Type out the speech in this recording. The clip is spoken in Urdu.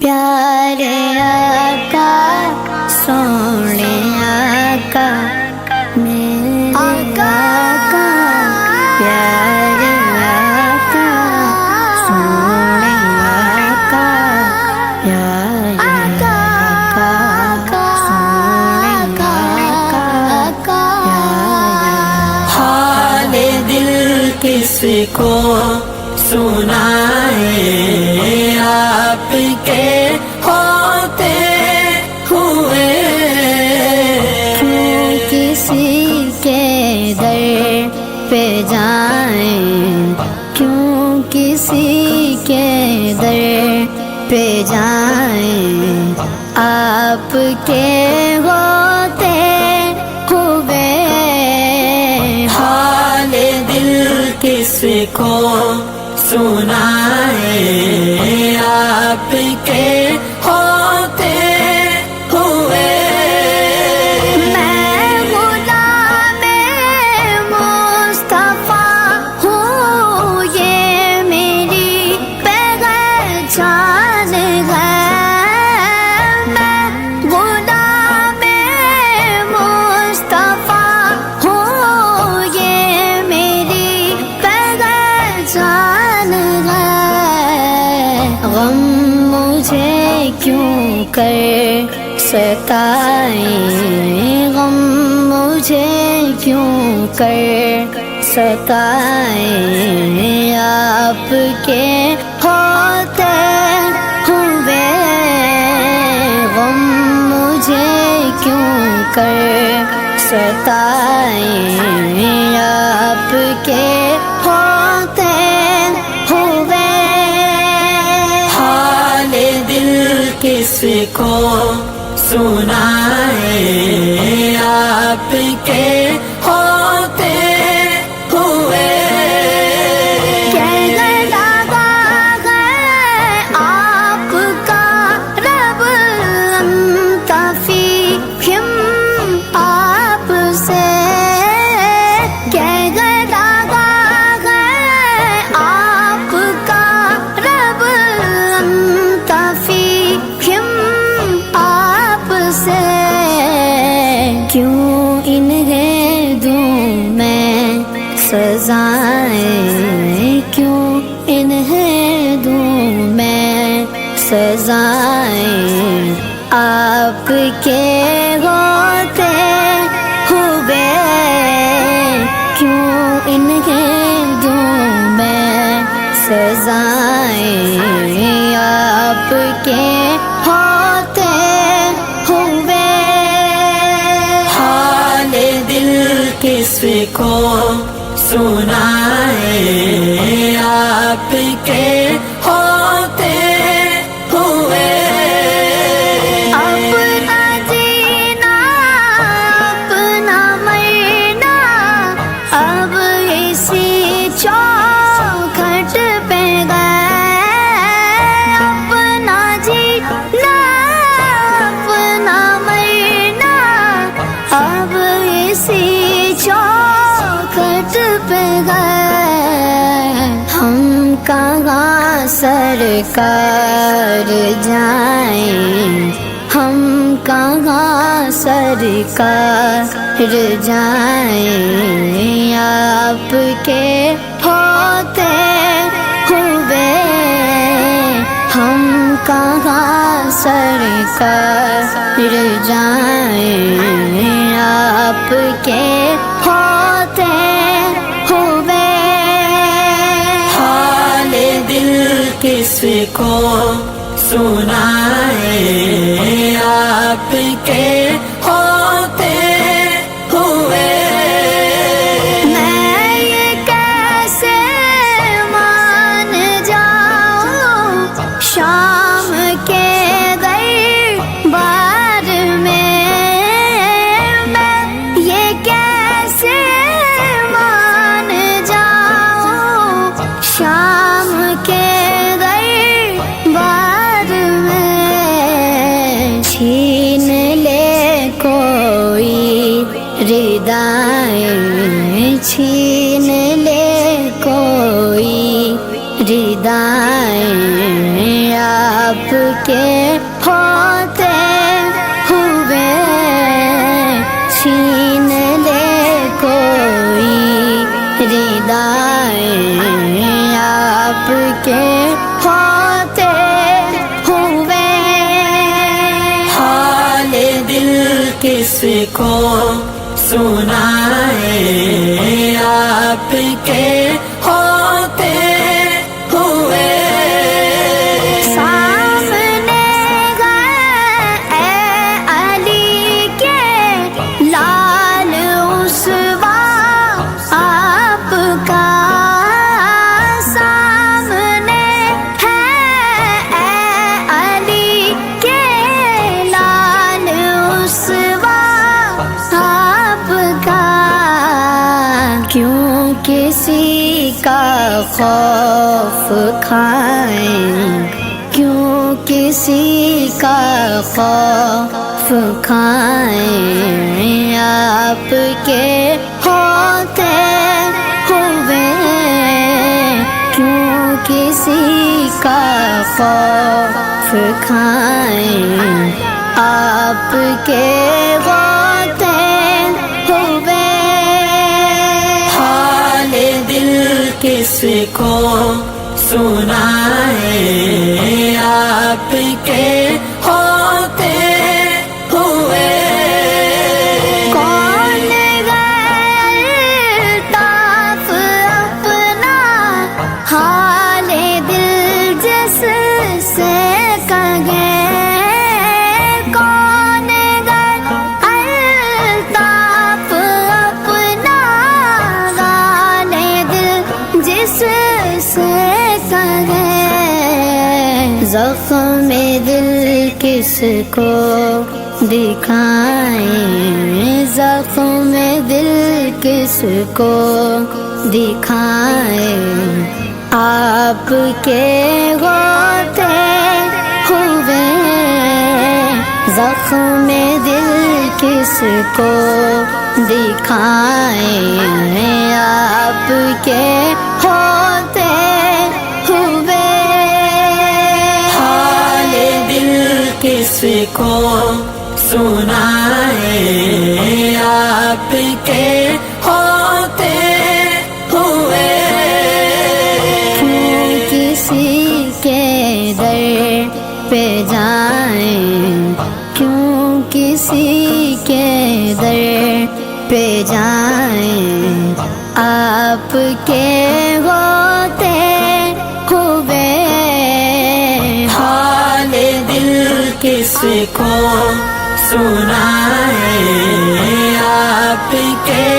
پیارے آقا سونے آقا میرے آقا پیارے آقا سونے آقا پیارے آقا سونے آقا حال دل کس کو سنائے آپ کے ہوتے ہوئے، کیوں کسی کے در پہ جائیں، کیوں کسی کے در پہ جائیں، آپ کے ہوتے ہوئے حال دل کس کو سنائے آپ کے ہوتے ہوئے۔ میں غلام مصطفیٰ ہوں، یہ میری پہچان ہے، میں غلام مصطفیٰ ہوں، یہ میری پہچان ہے۔ غم مجھے کیوں کر ستائیں، غم مجھے کیوں کر ستائیں، آپ کے ہوتے ہوئے غم مجھے کیوں کر ستائیں، آپ کے ہوتے ہوئے حال دل کس کو سنائے آپ کے ہوتے ہوئے۔ آپ کا رب منتفی آپ سے، کہہ گیا آپ کا رب منتفی آپ سے، کیوں انہیں دوں میں سزائیں، کیوں انہیں دوں میں سزائیں، آپ کے ہوتے ہوئے کیوں انہیں دوں میں سزائیں، آپ کے ہوتے ہوئے حال دل کس کو سنائے آپ کے ہوتے ہوئے۔ اپنا جینا اپنا مرنا اب اسی چوکھٹ پہ گئے، اپنا جینا اپنا مرنا اب اسی چوکھٹ پہ گئے، ہم کہاں سرکار جائیں، ہم کہاں سرکار جائیں، آپ کے ہوتے ہوئے ہم کہاں سرکار جائیں، آپ کے ہوتے ہوئے حال دل کس کو سنائے آپ کے ہوتے ہوئے۔ میں یہ کیسے مان جاؤں شام کے دربار میں، میں یہ کیسے مان جاؤں شام کے دربار میں، چھین لے کے ہوتے ہوئے چھین لے کوئی ردائے آپ کے ہوتے ہوئے حال دل کس کو سنائے آپ کے ہوتے ہوئے سامنے گئے اے علی کے لال اسوا آپ کا سامنے ہے اے علی کے لال اسوا آپ کا کیوں کسی کا خوف کھائیں کیوں کسی کا خوف کھائیں آپ کے ہوتے ہوئے کیوں کسی کا خوف کھائیں آپ کے ہوتے ہوئے حال دل کس کو سنائے آپ کے ہوتے ہوئے کون الطاف اپنا حال دل جس سے کہے کون الطاف اپنا حال دل جس سے کہے زخم دل کس کو دکھائیں زخم دل کس کو دکھائیں آپ کے ہوتے ہوئے زخم دل کس کو دکھائیں آپ کے ہوتے ہوئے حال دل کس کو سنائے آپ کے ہوتے ہوئے کیوں کسی کے در پہ جائیں کیوں کسی کے در پہ جائیں آپ کے ہوتے ہوئے حال دل کس کو سنائے آپ کے